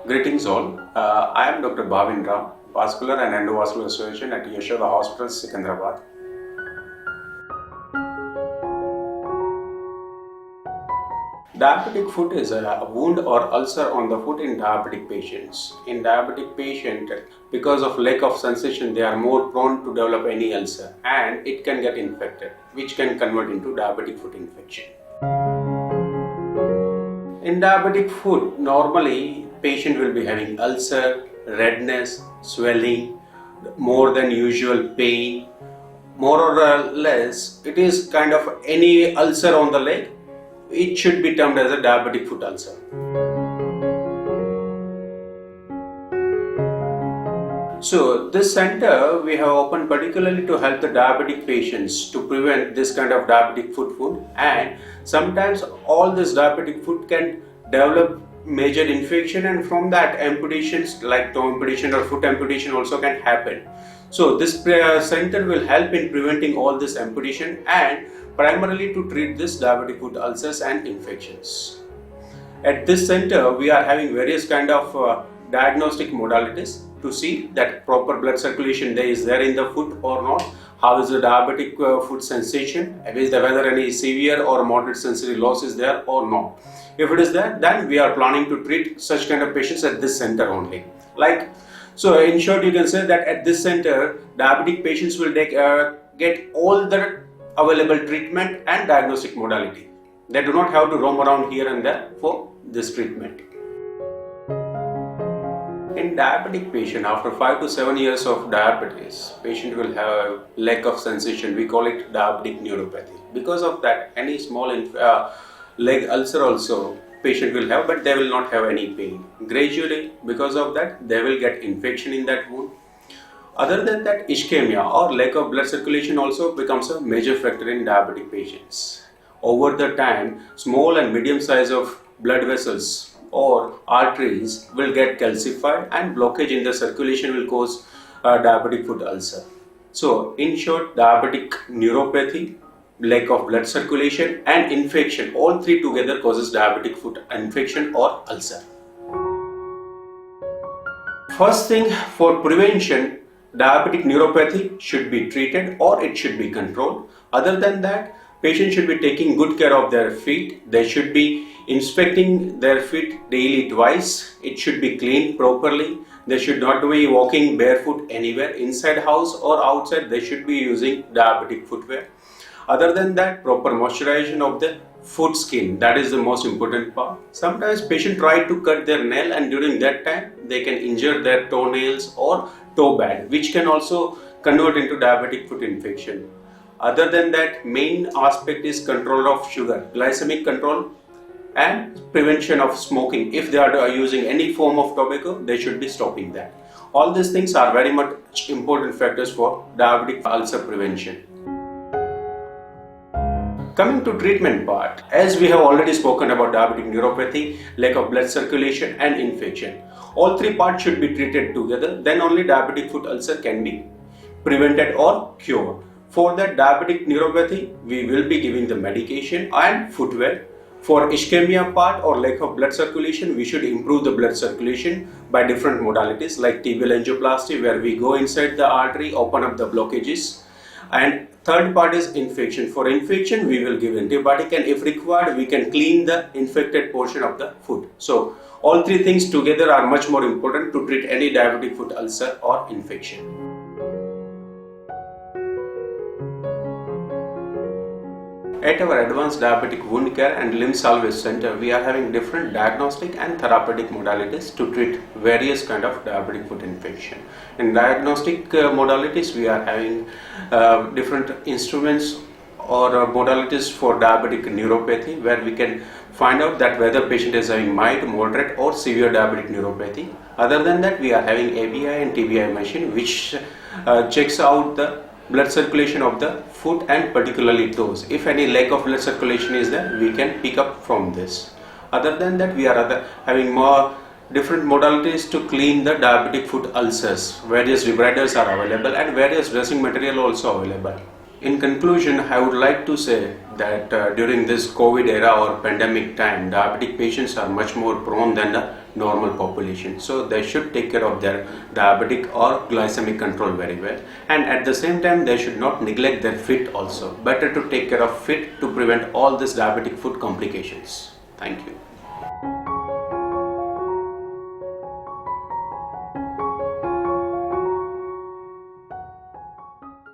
Greetings all. I am Dr. Bhavin Ram, Vascular and Endovascular Surgeon at Yashoda Hospital, Secunderabad. Diabetic foot is a wound or ulcer on the foot in diabetic patients. In diabetic patient, because of lack of sensation, they are more prone to develop any ulcer and it can get infected, which can convert into diabetic foot infection. In diabetic foot, normally patient will be having ulcer, redness, swelling, more than usual pain. More or less, it is kind of any ulcer on the leg. It should be termed as a diabetic foot ulcer. So this center we have opened particularly to help the diabetic patients to prevent this kind of diabetic foot wound, and sometimes all this diabetic foot can develop major infection, and from that amputations like toe amputation or foot amputation also can happen. So this center will help in preventing all this amputation and primarily to treat this diabetic foot ulcers and infections. At this center, we are having various kind of diagnostic modalities to see that proper blood circulation is there in the foot or not. How is the diabetic foot sensation? Whether any severe or moderate sensory loss is there or not. If it is there, then we are planning to treat such kind of patients at this center only. So in short, you can say that at this center, diabetic patients will get all the available treatment and diagnostic modality. They do not have to roam around here and there for this treatment. In diabetic patient, after 5 to 7 years of diabetes, patient will have lack of sensation. We call it diabetic neuropathy. Because of that, any small leg ulcer also patient will have, but they will not have any pain. Gradually, because of that, they will get infection in that wound. Other than that, ischemia or lack of blood circulation also becomes a major factor in diabetic patients. Over the time, small and medium size of blood vessels or arteries will get calcified and blockage in the circulation will cause diabetic foot ulcer. So, in short, diabetic neuropathy, lack of blood circulation and infection, all three together causes diabetic foot infection or ulcer. First thing, for prevention, diabetic neuropathy should be treated or it should be controlled. Other than that, patients should be taking good care of their feet. They should be inspecting their feet daily twice. It should be cleaned properly. They should not be walking barefoot anywhere, inside house or outside. They should be using diabetic footwear. Other than that, proper moisturization of the foot skin, that is the most important part. Sometimes patients try to cut their nail and during that time they can injure their toenails or toe bag, which can also convert into diabetic foot infection. Other than that, main aspect is control of sugar, glycemic control and prevention of smoking. If they are using any form of tobacco, they should be stopping that. All these things are very much important factors for diabetic ulcer prevention. Coming to treatment part, as we have already spoken about diabetic neuropathy, lack of blood circulation and infection. All three parts should be treated together, then only diabetic foot ulcer can be prevented or cured. For that diabetic neuropathy, we will be giving the medication and footwear. For ischemia part or lack of blood circulation, we should improve the blood circulation by different modalities like tibial angioplasty, where we go inside the artery, open up the blockages. And third part is infection. For infection, we will give antibiotic, and if required, we can clean the infected portion of the foot. So all three things together are much more important to treat any diabetic foot ulcer or infection. At our Advanced Diabetic Wound Care and Limb Salvage Center, we are having different diagnostic and therapeutic modalities to treat various kind of diabetic foot infection. In diagnostic modalities, we are having different instruments or modalities for diabetic neuropathy, where we can find out that whether patient is having mild, moderate or severe diabetic neuropathy. Other than that, we are having ABI and TBI machine, which checks out the blood circulation of the foot and particularly toes. If any lack of blood circulation is there, we can pick up from this. Other than that, we are having more different modalities to clean the diabetic foot ulcers. Various debriders are available and various dressing material also available. In conclusion, I would like to say that during this COVID era or pandemic time, diabetic patients are much more prone than the normal population. So they should take care of their diabetic or glycemic control very well. And at the same time, they should not neglect their fit also. Better to take care of fit to prevent all these diabetic foot complications. Thank you.